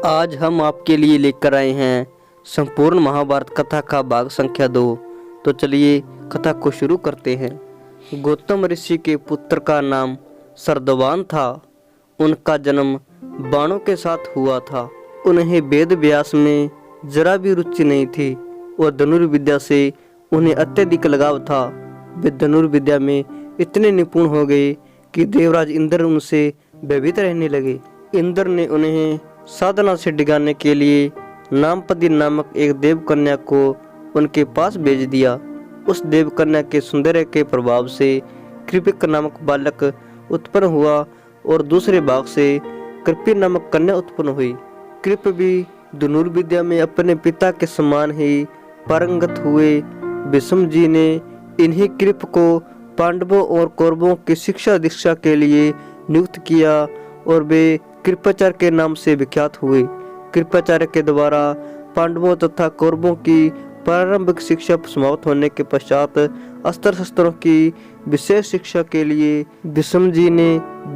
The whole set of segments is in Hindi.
आज हम आपके लिए लेकर आए हैं संपूर्ण महाभारत कथा का भाग संख्या 2। तो चलिए कथा को शुरू करते हैं। गौतम ऋषि के पुत्र का नाम सरदवान था। उनका जन्म बाणों के साथ हुआ था। उन्हें वेद व्यास में जरा भी रुचि नहीं थी और धनुर्विद्या से उन्हें अत्यधिक लगाव था। वे धनुर्विद्या में इतने निपुण हो गए कि देवराज इंद्र उनसे भयभीत रहने लगे। इंद्र ने उन्हें साधना से डिगाने के लिए नामपदी नामक एक देवकन्या को उनके पास भेज दिया। उस देवकन्या के सौंदर्य के प्रभाव से कृपिक नामक बालक उत्पन्न हुआ और दूसरे भाग से कृपि नामक कन्या उत्पन्न हुई। कृप भी धनुर्विद्या में अपने पिता के समान ही पारंगत हुए। भीष्म जी ने इन्हीं कृप को पांडवों और कौरवों की शिक्षा दीक्षा के लिए नियुक्त किया और वे कृपाचार्य के नाम से विख्यात हुए। कृपाचार्य के द्वारा पांडवों तथा कौरवों की प्रारंभिक शिक्षा समाप्त होने के पश्चात अस्त्र शस्त्रों की विशेष शिक्षा के लिए भीष्म जी ने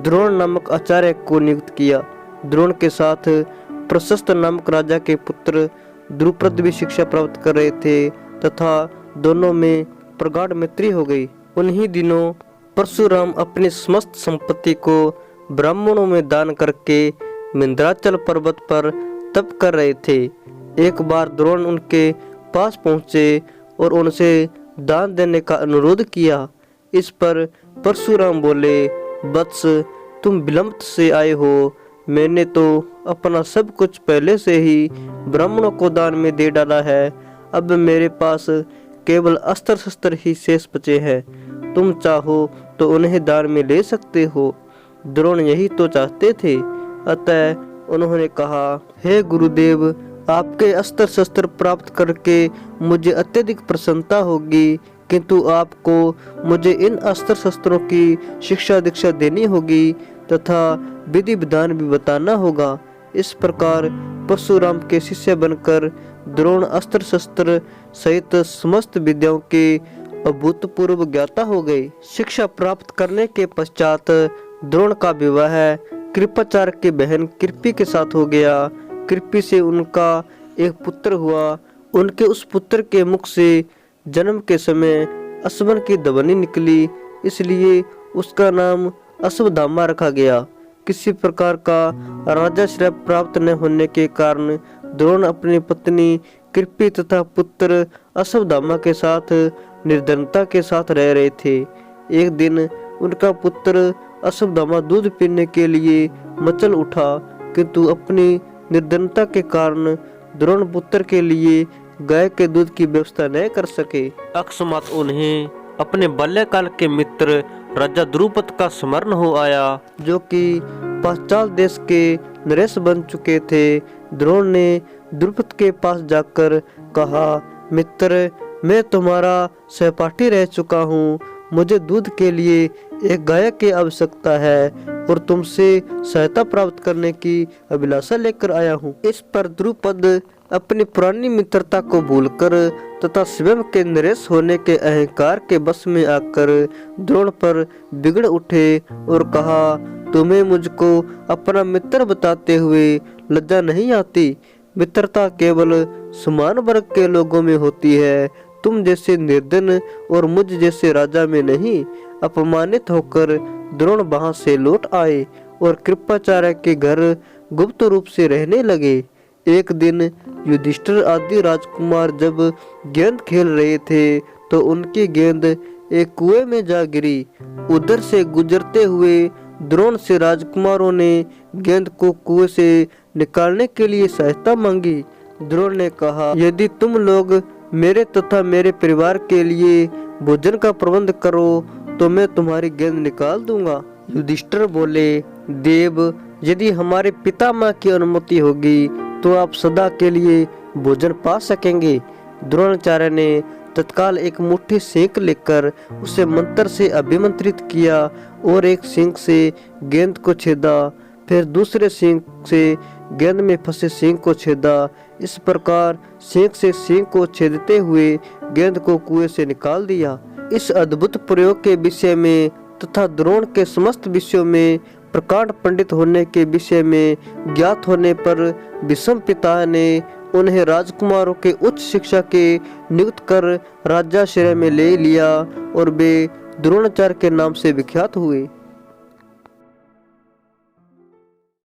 द्रोण नामक आचार्य को नियुक्त किया। द्रोण के साथ प्रशस्त नामक राजा के पुत्र द्रुपद भी शिक्षा प्राप्त कर रहे थे तथा दोनों में प्रगाढ़ मैत्री हो गई। उन्हीं दिनों परशुराम अपनी समस्त संपत्ति को ब्राह्मणों में दान करके विंध्याचल पर्वत पर तप कर रहे थे। एक बार द्रोण उनके पास पहुंचे और उनसे दान देने का अनुरोध किया। इस पर परशुराम बोले, वत्स, तुम विलंब से आए हो। मैंने तो अपना सब कुछ पहले से ही ब्राह्मणों को दान में दे डाला है। अब मेरे पास केवल अस्त्र शस्त्र ही शेष बचे हैं। तुम चाहो तो उन्हें दान में ले सकते हो। द्रोण यही तो चाहते थे। अतः उन्होंने कहा, हे गुरुदेव, आपके अस्त्र शस्त्र प्राप्त करके मुझे अत्यधिक प्रसन्नता होगी, किंतु आपको मुझे इन अस्त्र शस्त्रों की शिक्षा दीक्षा देनी होगी तथा विधि विधान भी बताना होगा। इस प्रकार परशुराम के शिष्य बनकर द्रोण अस्त्र शस्त्र सहित समस्त विद्याओं के अभूतपूर्व ज्ञाता हो गए। शिक्षा प्राप्त करने के पश्चात द्रोण का विवाह कृपाचार्य की बहन कृपि के साथ हो गया। कृपि से उनका एक पुत्र हुआ। उनके उस पुत्र के मुख से जन्म के समय अश्वन की ध्वनि निकली, इसलिए उसका नाम अश्वत्थामा रखा गया। किसी प्रकार का राजाश्रय प्राप्त न होने के कारण द्रोण अपनी पत्नी कृपि तथा पुत्र अश्वत्थामा के साथ निर्धनता के साथ रह रहे थे। एक दिन उनका पुत्र अश्वत्थामा दूध पीने के लिए मचल उठा, किंतु अपनी निर्धनता के कारण द्रोण पुत्र के लिए गाय के दूध की व्यवस्था न कर सके। अकस्मात उन्हें अपने बाल्यकाल के मित्र राजा द्रुपद का स्मरण हो आया, जो कि पांचाल देश के नरेश बन चुके थे। द्रोण ने द्रुपद के पास जाकर कहा, मित्र, मैं तुम्हारा सहपाठी रह चुका हूँ। मुझे दूध के लिए एक गाय की आवश्यकता है और तुमसे सहायता प्राप्त करने की अभिलाषा लेकर आया हूँ। इस पर द्रुपद अपनी पुरानी मित्रता को भूलकर तथा स्वयं के नरेश होने के अहंकार के बस में आकर द्रोण पर बिगड़ उठे और कहा, तुम्हें मुझको अपना मित्र बताते हुए लज्जा नहीं आती? मित्रता केवल समान वर्ग के लोगों में होती है, तुम जैसे निर्धन और मुझ जैसे राजा में नहीं। अपमानित होकर द्रोण वहां से लौट आए और कृपाचार्य के घर गुप्त रूप से रहने लगे। एक दिन युधिष्ठिर आदि राजकुमार जब गेंद खेल रहे थे तो उनकी गेंद एक कुएं में जा गिरी। उधर से गुजरते हुए द्रोण से राजकुमारों ने गेंद को कुएं से निकालने के लिए सहायता मांगी। द्रोण ने कहा, यदि तुम लोग मेरे तथा मेरे परिवार के लिए भोजन का प्रबंध करो तो मैं तुम्हारी गेंद निकाल दूंगा। युधिष्ठिर बोले, देव, यदि हमारे पितामह की अनुमति होगी तो आप सदा के लिए भोजन पा सकेंगे। द्रोणाचार्य ने तत्काल एक मुट्ठी सेंक लेकर उसे मंत्र से अभिमंत्रित किया और एक सींग से गेंद को छेदा, फिर दूसरे सींग से गेंद में फंसे सींग को छेदा। इस प्रकार सींग से सींग को छेदते हुए गेंद को कुएं से निकाल दिया। इस अद्भुत प्रयोग के विषय में तथा द्रोण के समस्त विषयों में प्रकांड पंडित होने के विषय में ज्ञात होने पर विषम पिता ने उन्हें राजकुमारों के उच्च शिक्षा के नियुक्त कर राज्याश्रय में ले लिया और वे द्रोणाचार्य के नाम से विख्यात हुए।